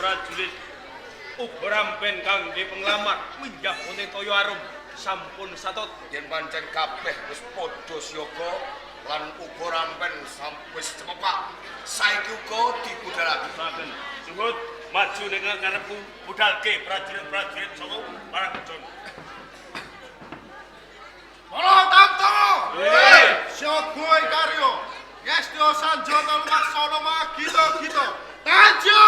prajurit uga rampen kangge penglamar minggah wonten toya arum sampun satut yen pancen kabeh wis padha siaga lan uga rampen wis cemepak saiki uga dibudalake saken sungguh maju ning ngarepku budalke prajurit-prajurit saka para kejon Para tamto Hei siaga karya Yestia Sanjata Lumaksana Magita-gita Tanjo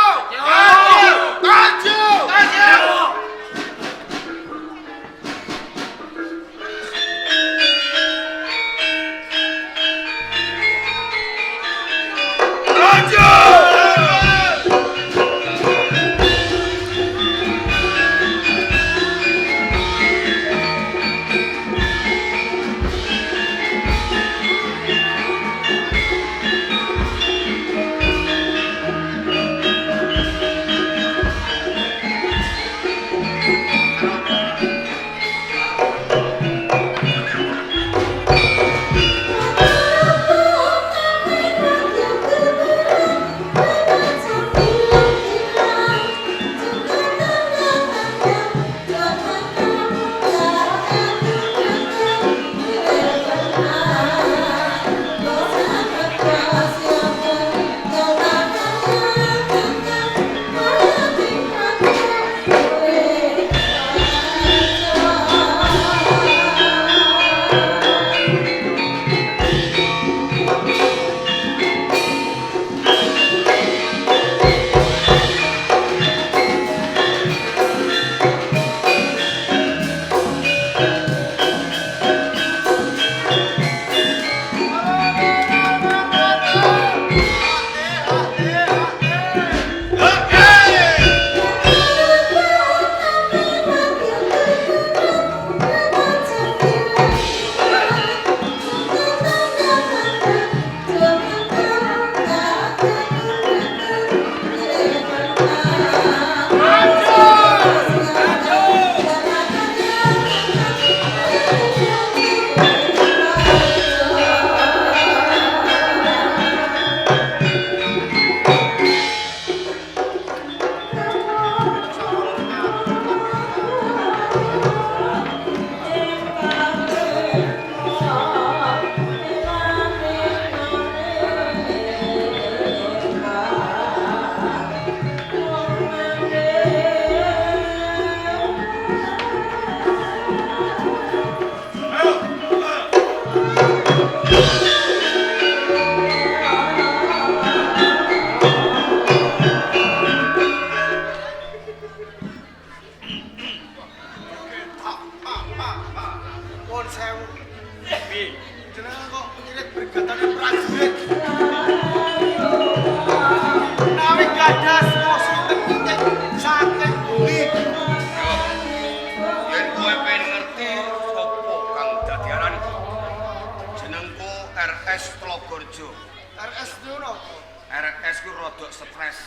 RS ku rodok stres.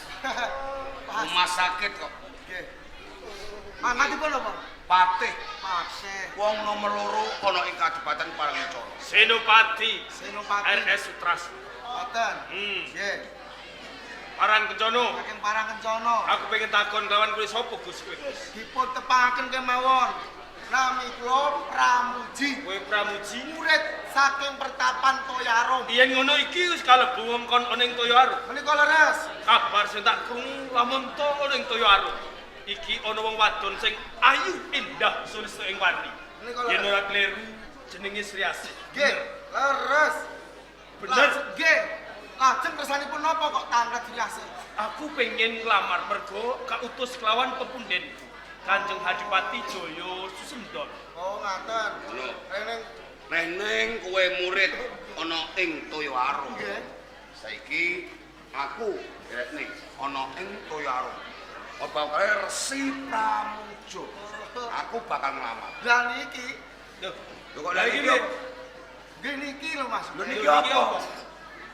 Rumah sakit kok. Nggih. Mangatipun apa? Patih. Patih. Wong nomor loro ana ing Kadipaten Parangicana. Senopati RS Sutras. Boten. Nggih. Parang Kencana. Saking Parang Kencana. Aku pengen takon kawan kuwi sapa Gus kowe? Dipun tepangaken kemawon. Nami kula Pramuji. Kowe Pramuji Murid saking Pertapan Toyarum. yen ngono iki wis kalebu wongkon ana ing Toya Arum. Menika leres. Kabar sing tak krungu lamun to ana ing Toya Arum. Iki ana wong wadon sing ayu indah sulista ing wani. Menika Yen leres. ora kleru jenenge Sri Asih. Nggih, leres. Bener. Nggih. Lajeng kersanipun napa kok tanglet Sri Aku pengen nglamar mergo kautus kelawan pepunden Kanjeng Hadipati Jaya Susendon. Oh, ngaten. Lho. Reneng Kowe murid ana ing Toya Arum. nggih. Saiki aku ning ana ing Toya Arum. Apa kae Resi Pramuja. Aku bakal nglamar. Lah niki, Lho, Lho kok Lah lha iki iki? nggih niki lho Mas. Lho niki Lho, niki apa? apa?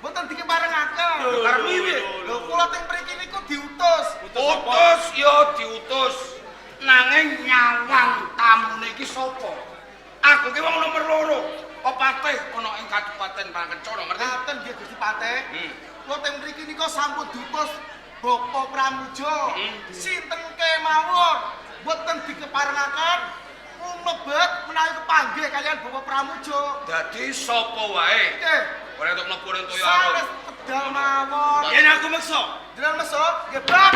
Mboten dikeparengaken. Lho, Karep piye? Lho kula teng mriki niku diutus. Utus ya diutus. Nanging nyawang tamune iki sapa? Aku ki wong nomor loro. Patih ana ing Kadipaten Parangkencana, ngerti? Ngaten nggih Gusti Patih. Kula teng mriki nika sampun diutus Bapak Pramujo, sinten kemawon boten dikeparengaken mlebet menawi kepanggih kalian Bapak Pramujo. Dadi sapa wae Nggih, ora entuk mlebu ning Toyaro. sanes pedal mawon. Yen aku meksa. Jenengan mesuk, nggih Bapak.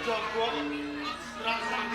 Jogo terang-terang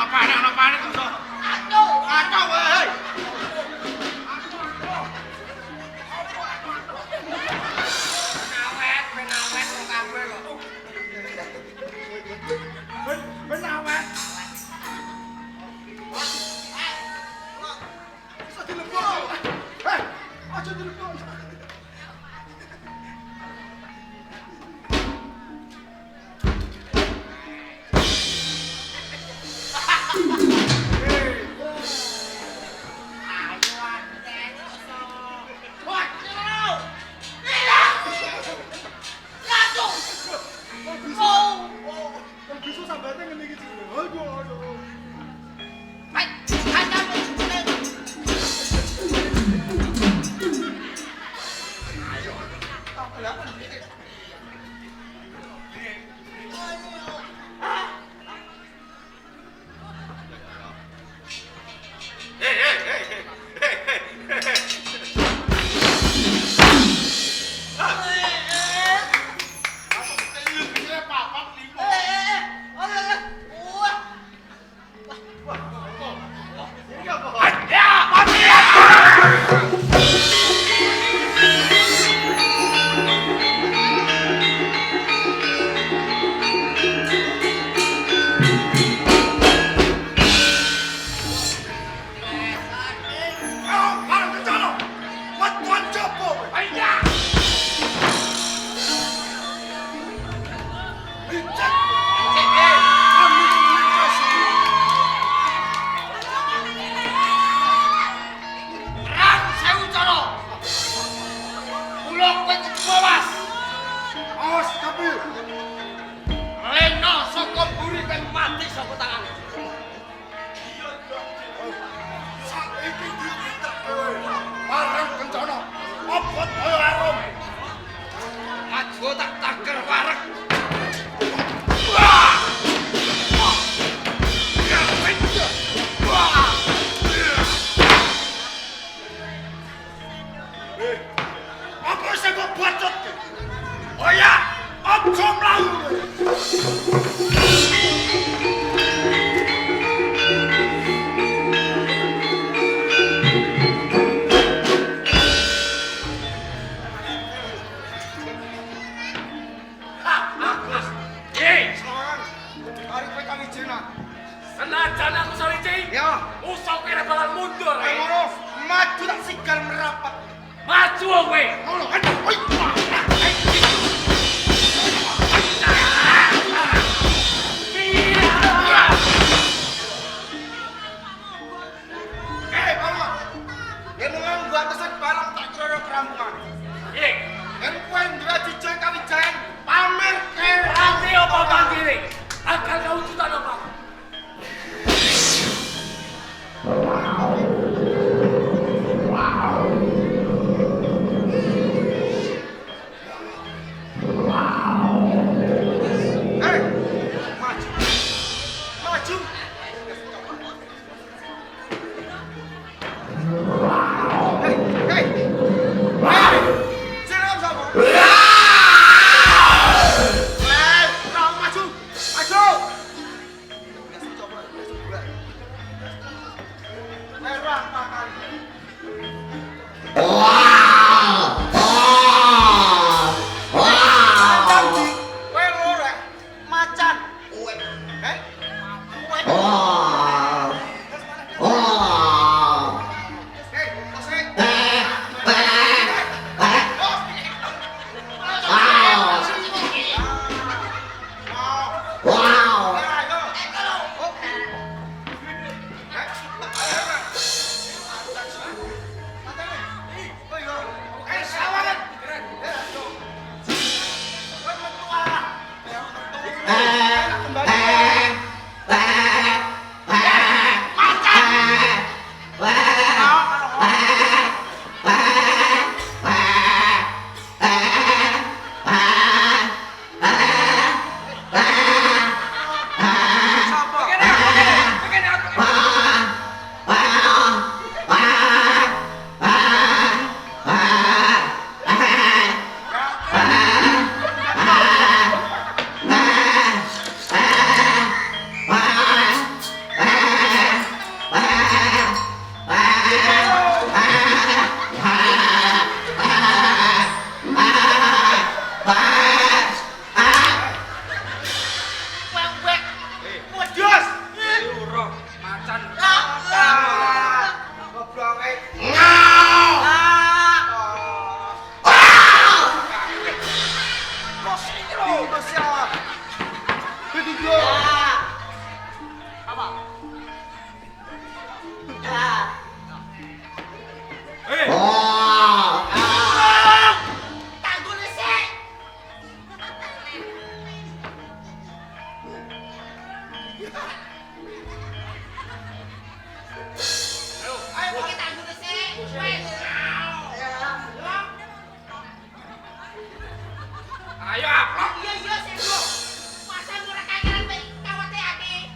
ono panik kok. Kacau hei. Penawet kok kabeh kok. Penawet. Bisa dilepok. Hei, aja dilepok. Bisa sambatnya ngene iki. Aduh. Senajan aku salicing. Ya, Musuh kira bakal mundur. ngono maju tak sigal merapat. Maju kowe. Ngono, aduh, oi. Mama. Ya mengang gua atasan balang tak kira kerampungan. Iya. Yen kowe ndra jijeng kawijayan pamer ke Nanti apa mandiri? Akan kau tutan apa? Ayo kita angkut sih. Wes. Ayo. Iya iya sih bro. Masa murah kangenan bae kawate ake.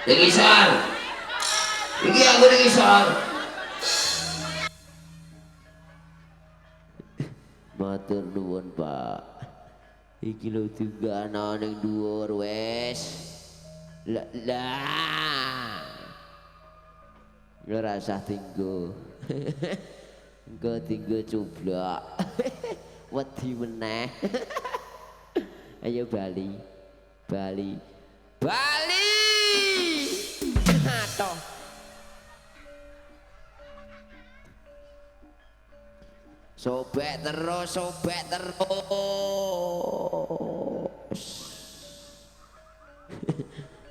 Dengisar. Iki aku dengisar. Matur nuwun, Pak. Iki lho juga ana ning dhuwur wis. Lah. Ora usah tinggo. Engko tinggo coblok. Wedi meneh. Ayo Bali. Bali. Bali. Toh. Sobek terus, sobek terus.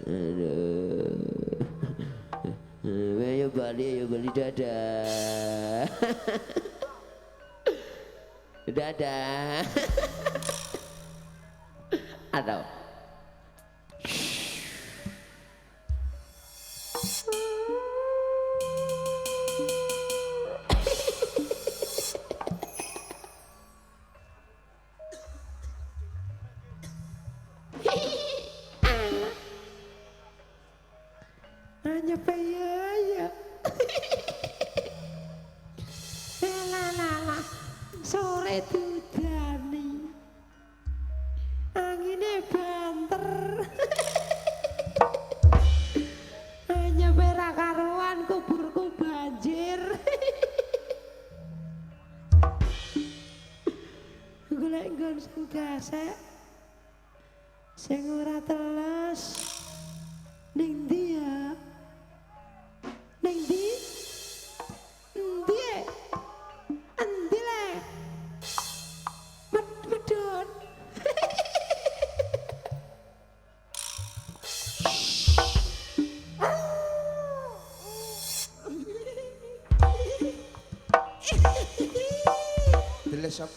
Aduh. Ayo Bali dadah. Dadah. Aduh. Hanya ya. Lala, sore dudani, anginnya banter. Hanya perak karuan kuburku banjir. Golek nggon sing gasek, sing ora teles. Ning ndi ya? Ning ndi? Endi? Endi le? Medon. Delesap.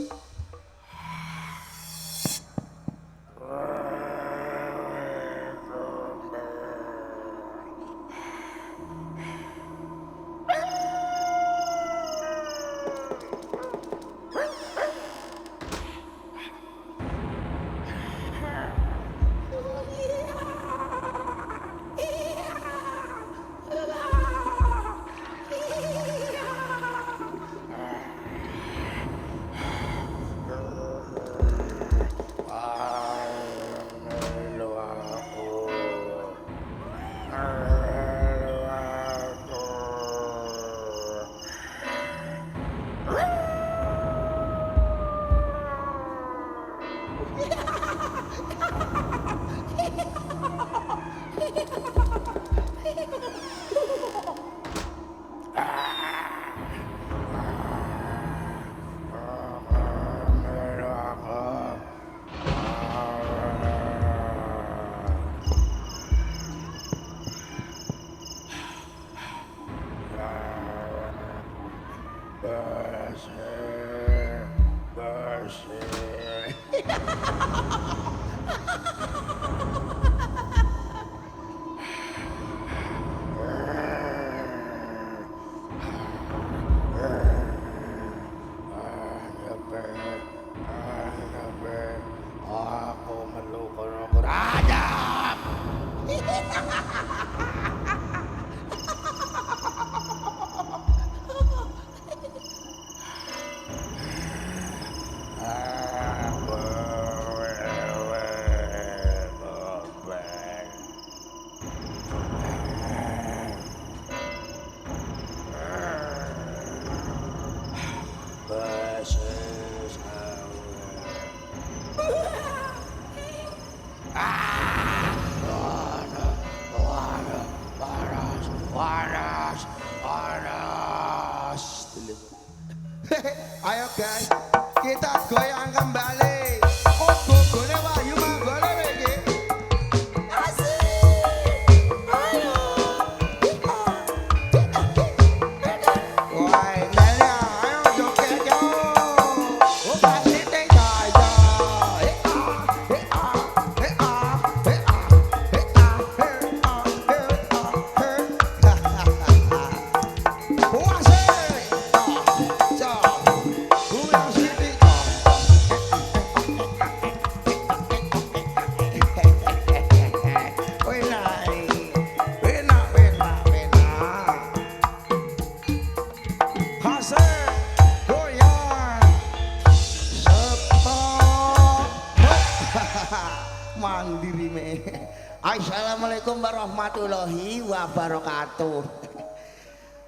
warahmatullahi wabarakatuh.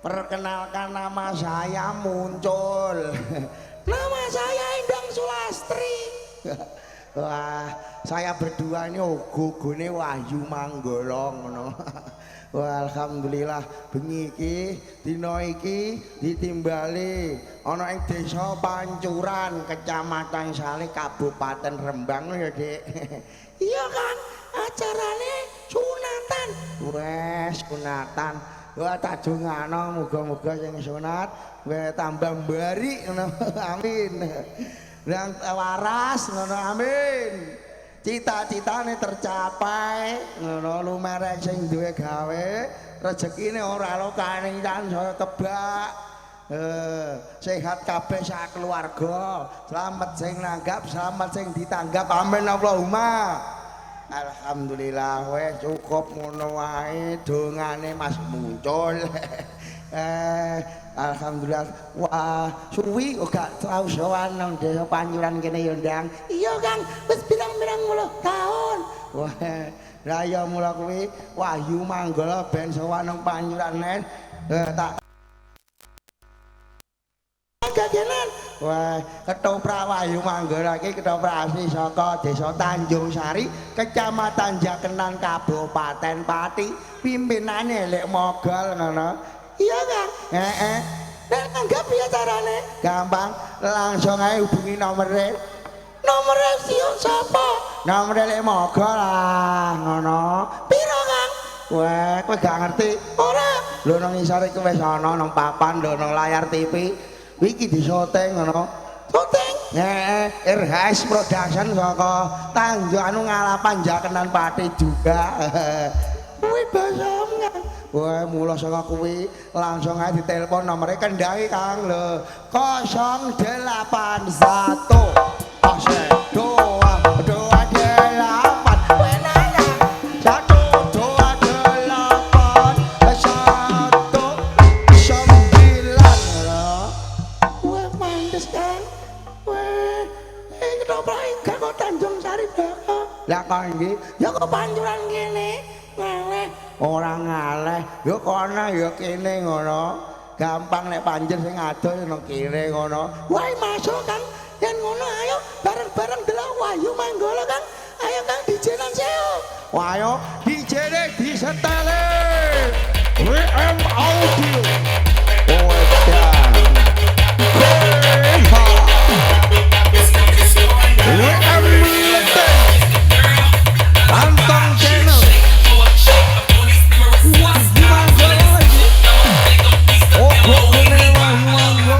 Perkenalkan nama saya Muncul. Nama saya Endang Sulastri. Wah, saya berdua ini gugune Wahyu Manggala ngono. Wah, alhamdulillah bengi iki dina iki ditimbali ana ing Desa Pancuran, Kecamatan Saleh, Kabupaten Rembang ya, Dik. Iya, Kang. Acarane sunatan. Wes sunatan. Wah, tak dongano muga-muga sing sunat wae tambah mbari ngono. Amin. Yang waras ngono, amin. Cita-citane tercapai ngono, lumerek sing duwe gawe, rezekine ora lokane kan saya kebak. Sehat kabeh sak keluarga, selamat sing nanggap, selamat sing ditanggap, amin Allahumma. Alhamdulillah wes cukup ngono wae dongane Mas Muncul. Alhamdulillah. Wah, suwi kok gak tau sowan nang Desa Pancuran kene ya, Ndang. Iya, Kang, wis pirang-pirang 10 taun. Wah, lah ya mula kuwi Wahyu Manggala ben sowan nang Pancuran nen. Tak kagenan. Wah, ketoprak Wahyu Manggala iki ketoprasi saka Desa Tanjung Sari, Kecamatan Jakenan, Kabupaten Pati. Pimpinane Lek Mogol ngono. Iya, Kang. Dan anggap ya carane gampang, langsung aja hubungi nomornya. Nomornya siapa? Nomornya Lek Mogol lah ngono. Piro, Kang? Wah, kowe gak ngerti ora? Lho nang isore kowe wis ana nang papan lho nang layar TV. Iki disoteng ngono. Soteng? RHS Production saka Tanjung anu Ngalapan Jakenan Pati juga. Kuwi basom, Kang. Wah, mula saka kuwi langsung aja ditelepon nomornya kendai, Kang lho. 081 lah kok iki ya kok Pancuran kene ngaleh ora ngaleh ya kono ya kene ngono gampang nek panjer sing adoh nang kene ngono wae masuk Kang yen ngono ayo bareng-bareng delok Wahyu Manggala Kang ayo Kang dijenan seo ayo dijene disetele WM Audio oh edan WM Antang channel Wahyu Manggala lagi oh pokoknya Wahyu Manggala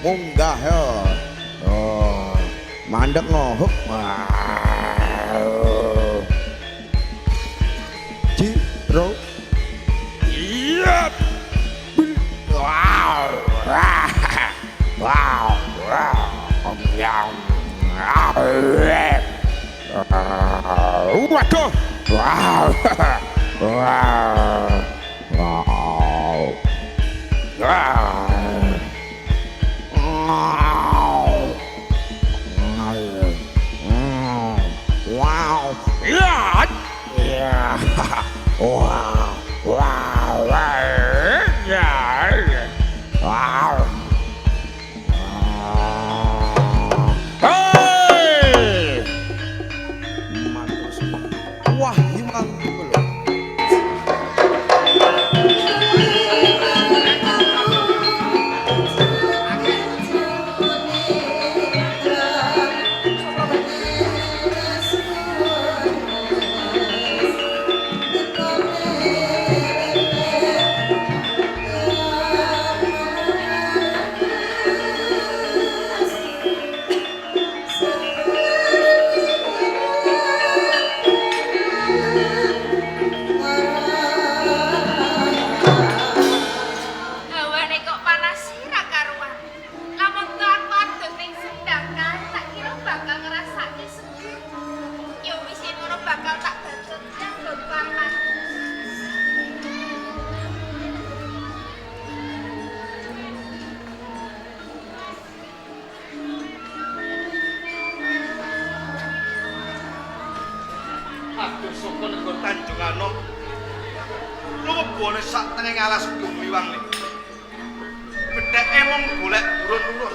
munggah ya oh mandek ngohuk Ciro iya wow Waduh. Wow. Wow. Wow. Yeah. Yeah. Wow. Wow. Yeah. Wow. Hey! Wah, imang lho. Hawane kok panas sih ra karuan. Lamun tuh aku adem ning sendakan, tak kira bakal ngrasake seger. Yo wis yen ngono bakal tak bacot kanggo panas. Aduh saka negara Tanjung Anom. Lumebone sak tengah alas Gumiwang nih. Bedheke mung golek burun-burun.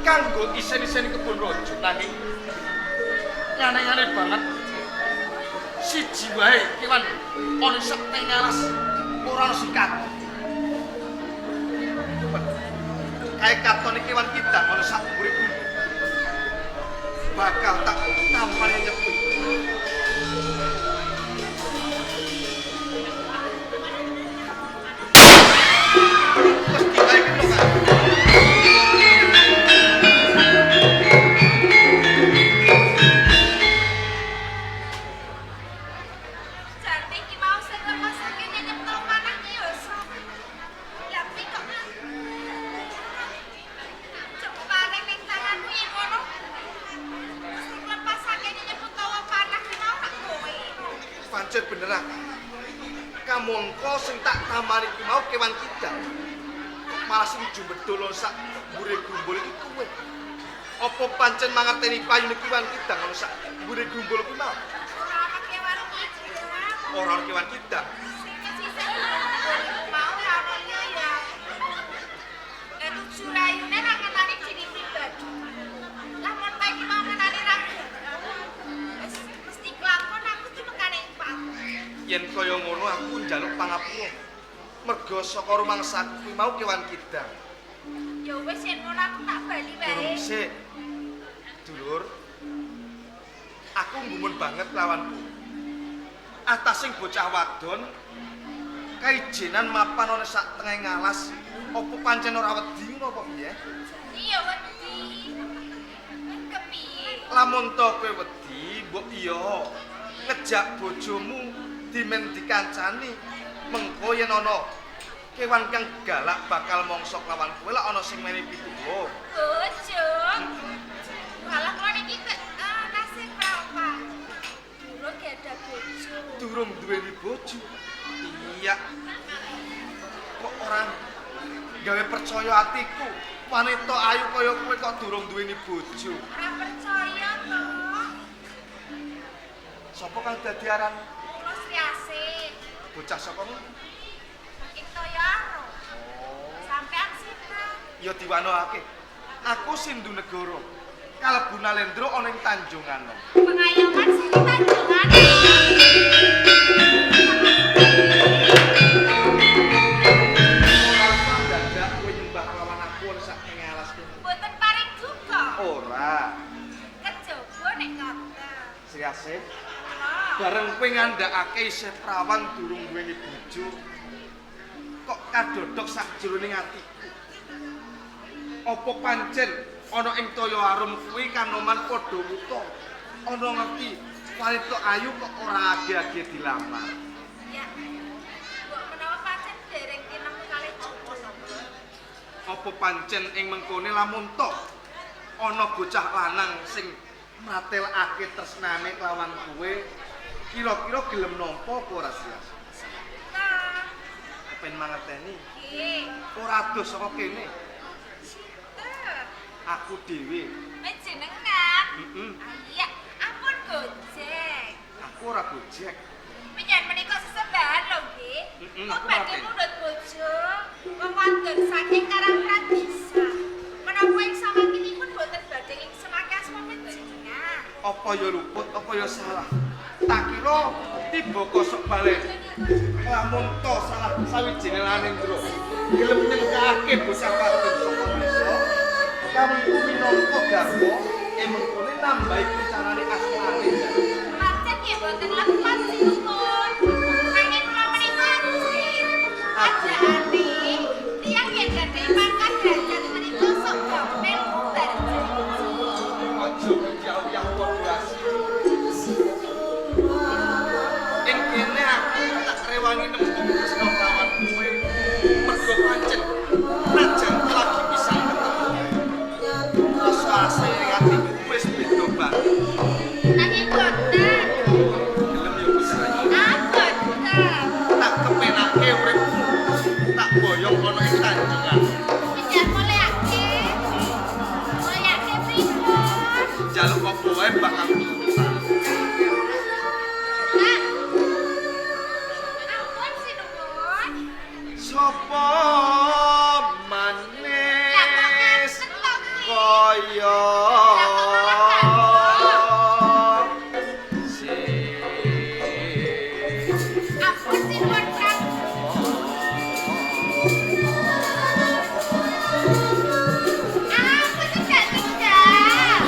Kanggo isen-isen kebun rojo nanging aneh-aneh banget. Siji wae kewan ana sak tengah alas ora ono sing katon. Kae katon kewan kita ana sak mburi bumi. Bakal tak tampane nyepi. Mesti kae kena kan. Jane iki mau sing lemasake nyepto panah ki yo sapa? Ya pi kok coba pareng ning tanganmu iki ngono. Sing lepasake nyepto panah ki mau tak kowe. Pancen beneran. Kamangka sing tak tamani ki mau kewan kita. Malah sing jumbedol sak mbure gumbul iki kowe. Apa pancen mangerteni payune kewan kita ngono sak mbure gumbul ki mau? Ora ana kewan iki. Ora ono kewan kita. Sing sisih mau ora ono ya. Itu curayune ra ngenani diri pribadi. Lamun kae iki mau ngenani ra. Wis mesti kelakon aku ki mekane Pak. Yen kaya ngono aku njaluk pangapura. Merga saka rumangsaku kuwi mau kewan kita. Ya wis yen ngono aku tak bali wae. Sik. Dulur. Aku ngumun banget lawanku. Atas sing bocah wadon kaijenan mapan ana sak tengah ngalas. Apa pancen ora wedi ngono apa piye? Iya wedi. Kepiye? Lamun to kowe wedi, mbok iya ngejak bojomu dimen dikancani mengko yen ana kewan kang galak bakal mongso lawan kowe lak ana sing meni pituwo. Bojo. Malah kok niki nasib apa? Durung ada bojo. Durung duweni bojo. Iya. Kok orang gawe percaya atiku. Wanita ayu kaya kowe kok durung duweni bojo. Ora percaya to. Sapa kang dadi aran Kula Sriasih. bocah saka ngono? Itu ya. Sampean sinten? Ya diwanoake. Aku Sindu Negara. Kalebu Nalendra ana ing Tanjung Anom. Pengayoman sing Tanjungan. Ora usah dadak kowe nyembah lawan aku ana sak ning alas kene. Mboten paring duka. Ora. Kejaba nek ngoten. Sriasih. Oh. Bareng kowe ngandhakake isih prawan durung duweni bojo. Kok kadodok sak jroning atiku. Apa pancen ana ing toya arum kuwi kanoman padha wuta. Ana ngerti wanita ayu kok ora age-age dilamar. Ya. Mbok menawa pancen dereng tinemu kalih jodoh. Apa pancen ing mengkone lamun tok ana bocah lanang sing mratelake tresnane kelawan kowe, kira-kira gelem nampa apa ora Sias? Nah, Ben mangerteni, iki. ora dos saka kene. Sinten? Aku dhewe. Jenengan? Heeh. Iya, ampun Gojek. Aku ora gojek. Menyan menika sesembahan lho nggih. Kok Aku badhe ngerti. mundhut bojo. Wong wadon saking Karangprat bisa. Menapa ing samanginipun boten badhe ing semake asma panjenengan. Apa ya luput, apa ya salah? Tak kira tiba kosok balik. Lamun to salah sawijining lanendra. Gelem nyengkake bocah wadon saka desa. Kamu minangka garwa mengkone nambahi kencarane asmane. Pancen nggih boten lepas sinupun. Nanging kula menika rusin. Ajane tiyang yen gadhe pangkat derajat menika sok gampil bubar. Aja jauh-jauh waduasi. Ing kene aku tak rewangi nembung tresna lawan kowe. Mergo pancen najan lagi bisa ketemu. Rasa asli ning atiku wis beda banget. Nanging boten. Gelem yo bisa. Boten. Tak kepenake uripku. Tak boyong ana ing tanjungan. Menjan mulehake. Mulehake pripun? Jaluk apa wae bakal turutan. Nah. Ampun sinupun. Sopo manis kaya si Ampun sinupun Kang. Ampun tidak tidak.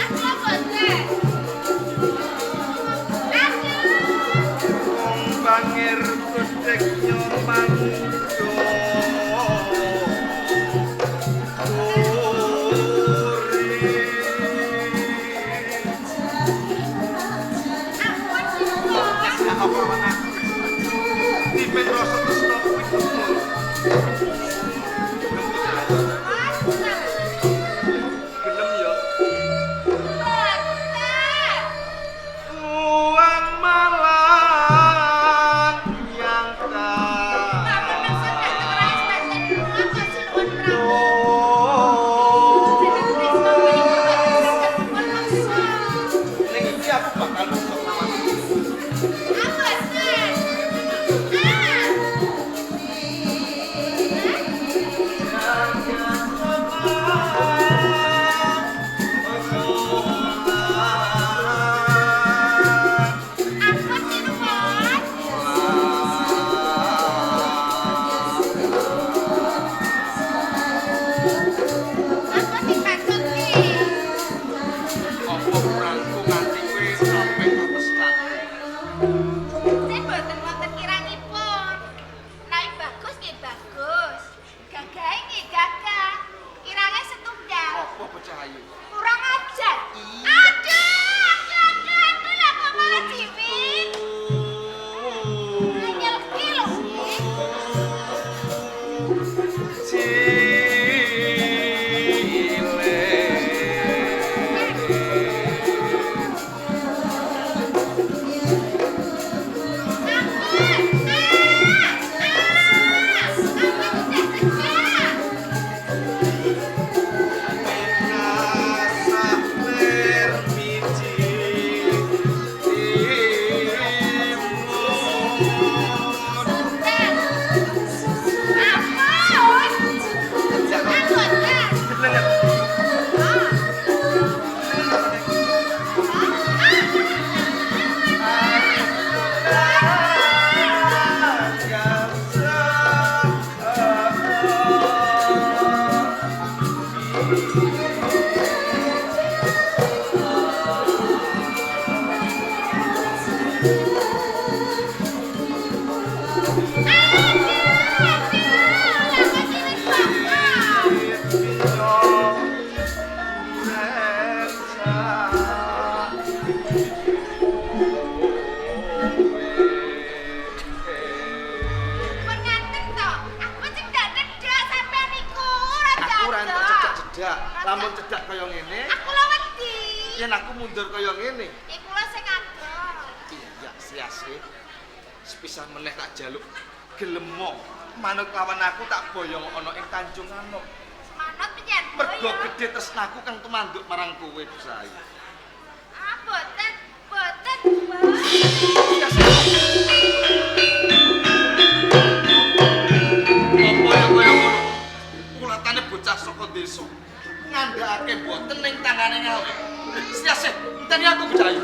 Aku boten. Aduh. wong bangir gudeg nyomangdo Ampun sinupun. apa mana tipe rasa tresno kuwi tumul gelem ya uang malang yang ning iki aku bakal nusuk lawan apa kurangku nganti kowe sampe apes tangan. Apa bocah ayu? Kurang ajar. Aduh, lah kok malah ciwit. Anyel kilo nggih. Ampun, cedak. Lamun cedak kaya ngene, Aku lho wedi. yen aku mundur kaya ngene. Iku lho sing adol. Iya, siase. Sepisah meneh tak jaluk gelemo. Manut lawan aku tak boyong ana ing Tanjung Anom. Manut piye? Mergo gedhe tresnaku kang tumanduk marang kowe, Busai. Ah, boten, boten, Mbak. Siase. Apa ya kaya ngono? Kulatane bocah saka desa. Ngandhakake boten ning tangane ngawe. Siase, enteni aku Busai.